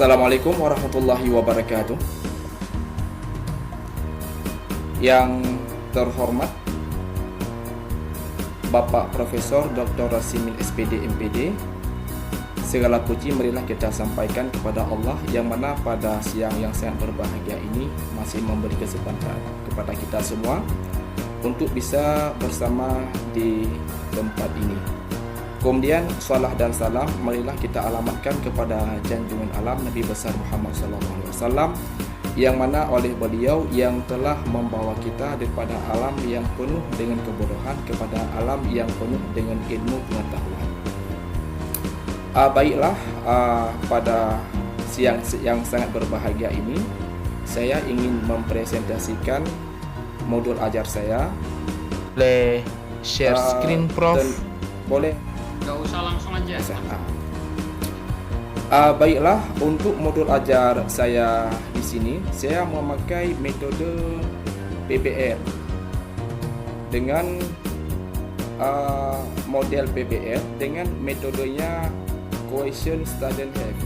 Assalamualaikum warahmatullahi wabarakatuh. Yang terhormat Bapak Profesor Dr. Rasimin SPD MPD, segala puji marilah kita sampaikan kepada Allah yang mana pada siang yang sangat berbahagia ini masih memberi kesempatan kepada kita semua untuk bisa bersama di tempat ini. Kemudian salam dan salam marilah kita alamatkan kepada junjungan alam Nabi besar Muhammad SAW, yang mana oleh beliau yang telah membawa kita daripada alam yang penuh dengan kebodohan kepada alam yang penuh dengan ilmu pengetahuan. Baiklah, pada siang yang sangat berbahagia ini saya ingin mempresentasikan modul ajar saya. Boleh share screen, Prof? Boleh. Gak usah, langsung aja. Baiklah, untuk modul ajar saya di sini saya memakai metode PBL dengan model PBL dengan metodenya Question Student Have.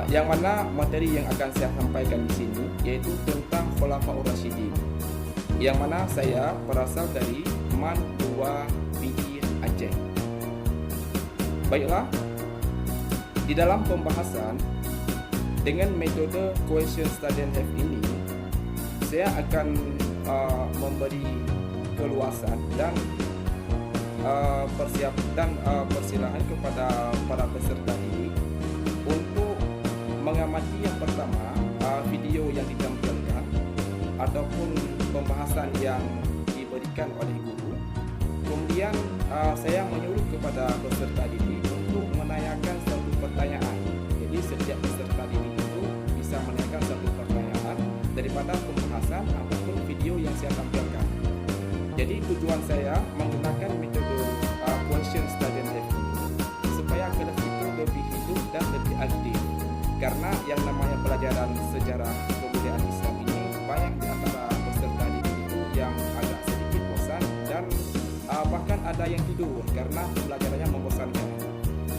Yang mana materi yang akan saya sampaikan di sini yaitu tentang Khulafaur Rasyidin, yang mana saya berasal dari MAN 2 PI Aceh. Baiklah, di dalam pembahasan dengan metode Question Student Have ini saya akan memberi keluasan dan persilahan kepada para peserta ini untuk mengamati yang pertama video yang ditampilkan ataupun pembahasan yang diberikan oleh guru. Kemudian saya menyuruh kepada peserta didik untuk menanyakan satu pertanyaan. Jadi setiap peserta didik itu bisa menanyakan satu pertanyaan daripada pembahasan ataupun video yang saya tampilkan. Jadi tujuan saya menggunakan metode Question Student Have ini supaya kelas itu lebih hidup dan lebih aktif. Karena yang namanya pelajaran sejarah kebudayaan Islam ini banyak di antara peserta didik itu yang agak sedikit bosan dan bahkan ada yang tidur karena pelajarannya membosankan.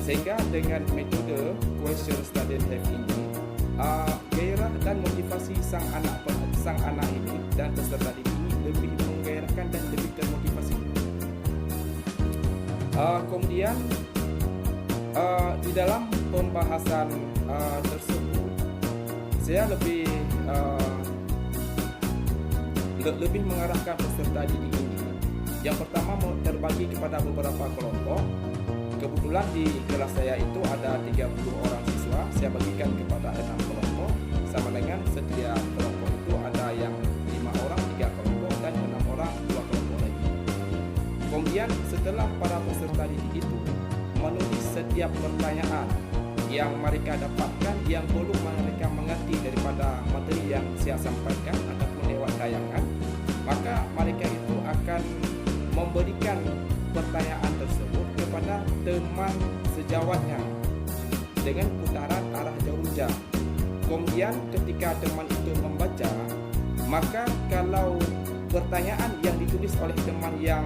Sehingga dengan metode Question Student Have ini gairah dan motivasi sang anak ini dan peserta didik ini lebih menggairahkan dan lebih termotivasi. Kemudian di dalam pembahasan tersebut saya lebih mengarahkan peserta didik ini. Yang pertama terbagi kepada beberapa kelompok. Kebetulan di kelas saya itu ada 30 orang siswa. Saya bagikan kepada 6 kelompok, sama dengan setiap kelompok itu ada yang 5 orang 3 kelompok dan 6 orang 2 kelompok lagi. Kemudian setelah para peserta didik itu menulis setiap pertanyaan yang mereka dapatkan yang belum mereka mengerti daripada materi yang saya sampaikan ataupun lewat tayangan, maka mereka itu akan memberikan pertanyaan tersebut kepada teman sejawatnya dengan putaran arah jarum jam. Kemudian ketika teman itu membaca, maka kalau pertanyaan yang ditulis oleh teman yang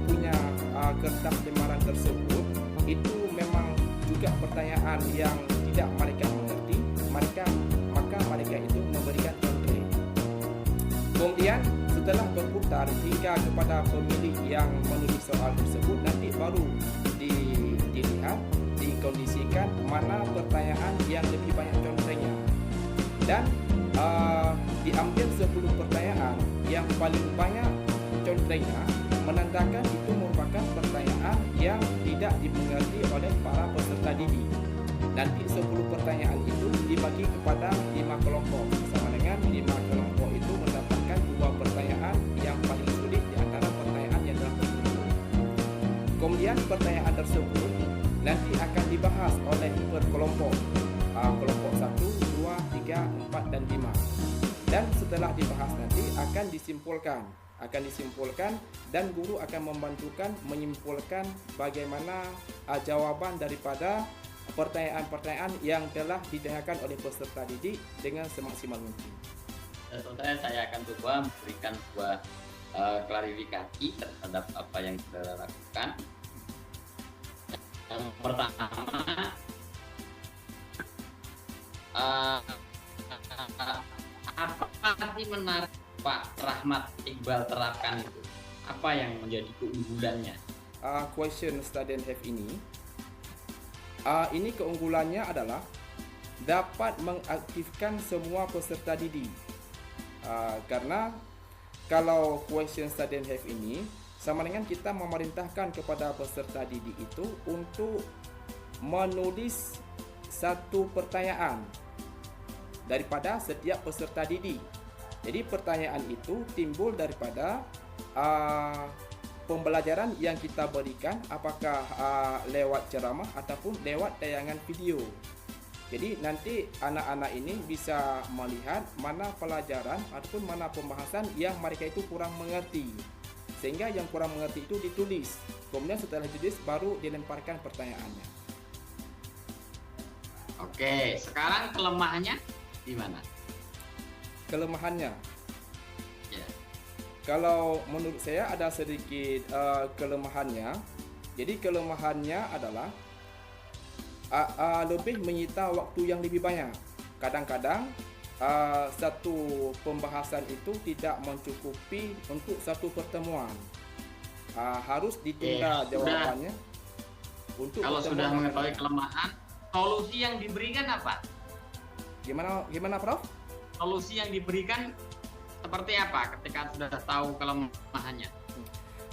punya kertas lembaran tersebut itu memang juga pertanyaan yang tidak mereka mengerti, maka mereka itu memberikan contoh. Kemudian setelah berputar hingga kepada pemilih yang menulis soal tersebut, nanti baru dilihat, dikondisikan mana pertanyaan yang lebih banyak contohnya, dan diambil 10 pertanyaan yang paling banyak contohnya, menandakan itu merupakan pertanyaan yang tidak dimengerti oleh para peserta didik. Nanti 10 pertanyaan itu dibagi kepada 5 kelompok, sama dengan 5 kelompok itu mendapatkan 2 pertanyaan yang paling sulit di antara pertanyaan yang telah terkumpul. Kemudian pertanyaan tersebut nanti akan dibahas oleh per kelompok, kelompok 1, 2, 3, 4 dan 5. Dan setelah dibahas nanti akan disimpulkan dan guru akan membantukan menyimpulkan bagaimana jawaban daripada pertanyaan-pertanyaan yang telah ditanyakan oleh peserta didik dengan semaksimal mungkin. Selanjutnya saya akan coba memberikan sebuah klarifikasi terhadap apa yang saudara lakukan. Yang pertama, eh, apa sih menarik Pak Rahmat Iqbal terapkan itu? Apa yang menjadi keunggulannya? Question study and have ini keunggulannya adalah dapat mengaktifkan semua peserta didik. Karena kalau question study and have ini sama dengan kita memerintahkan kepada peserta didik itu untuk menulis satu pertanyaan daripada setiap peserta didik. Jadi pertanyaan itu timbul daripada pembelajaran yang kita berikan, apakah lewat ceramah ataupun lewat tayangan video. Jadi nanti anak-anak ini bisa melihat mana pelajaran ataupun mana pembahasan yang mereka itu kurang mengerti. Sehingga yang kurang mengerti itu ditulis. Kemudian setelah ditulis baru dilemparkan pertanyaannya. Oke, sekarang kelemahannya di mana? Kelemahannya, Ya. kalau menurut saya ada sedikit kelemahannya. Jadi kelemahannya adalah lebih menyita waktu yang lebih banyak. Kadang-kadang satu pembahasan itu tidak mencukupi untuk satu pertemuan. Harus ditunda jawabannya untuk Kalau pertemuan sudah yang mengetahui lain. kelemahan, solusi yang diberikan apa? Gimana Prof? Solusi yang diberikan seperti apa ketika sudah tahu kelemahannya?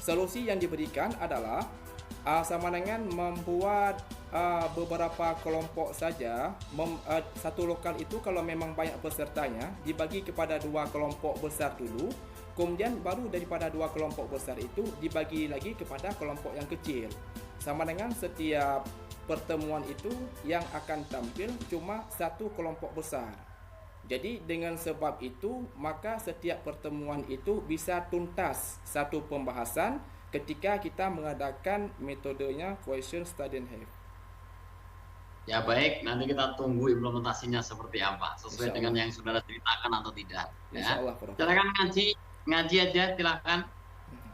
Solusi yang diberikan adalah sama dengan membuat beberapa kelompok saja. Satu lokal itu kalau memang banyak pesertanya dibagi kepada dua kelompok besar dulu, kemudian baru daripada dua kelompok besar itu dibagi lagi kepada kelompok yang kecil. Sama dengan setiap pertemuan itu yang akan tampil cuma satu kelompok besar. Jadi dengan sebab itu maka setiap pertemuan itu bisa tuntas satu pembahasan ketika kita mengadakan metodenya question study and have. Ya baik, nanti kita tunggu implementasinya seperti apa, sesuai Insya dengan Allah. yang saudara ceritakan atau tidak. Insya Ya. Allah, Prof. Silakan ngaji aja, silakan.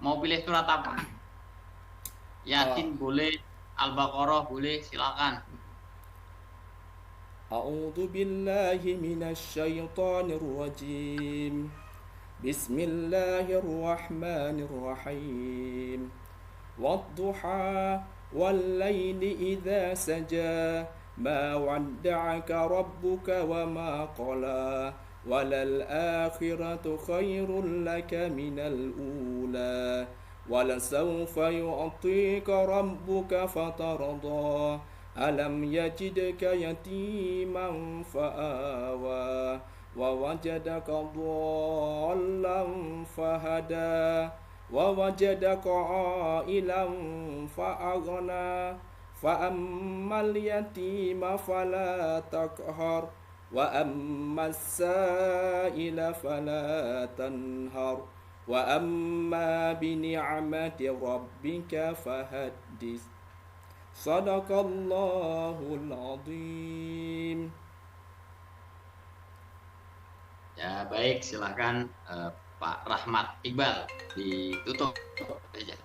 Mau pilih surat apa? Yasin boleh, Al-Baqarah boleh, silakan. A'udzu billahi minasy syaithanir rajim. Bismillahirrahmanirrahim. Wadduha wal laili idza saja ma wadda'aka rabbuka wa ma qala walal akhiratu khairul laka minal ula walasawfa yu'tika rabbuka fatarda alam yajidka yatiman fa'awa wa wajadaka dhallan fahada wa wajadaka ailan fa'aghna fa ammal yatima fala taqhar wa ammas sa'ila fala tanhar wa amma bi ni'mati rabbika fahaddits. Sadaqallahul azim. Ya baik, silakan Pak Rahmat Iqbal ditutup saja.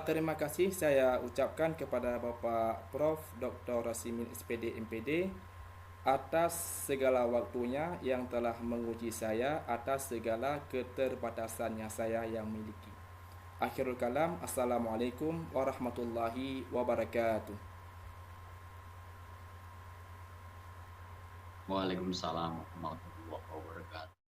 Terima kasih saya ucapkan kepada Bapak Prof. Dr. Rasimin SPD MPD atas segala waktunya yang telah menguji saya atas segala keterbatasannya saya yang miliki. Akhirul kalam, assalamualaikum warahmatullahi wabarakatuh. Waalaikumsalam warahmatullahi wabarakatuh.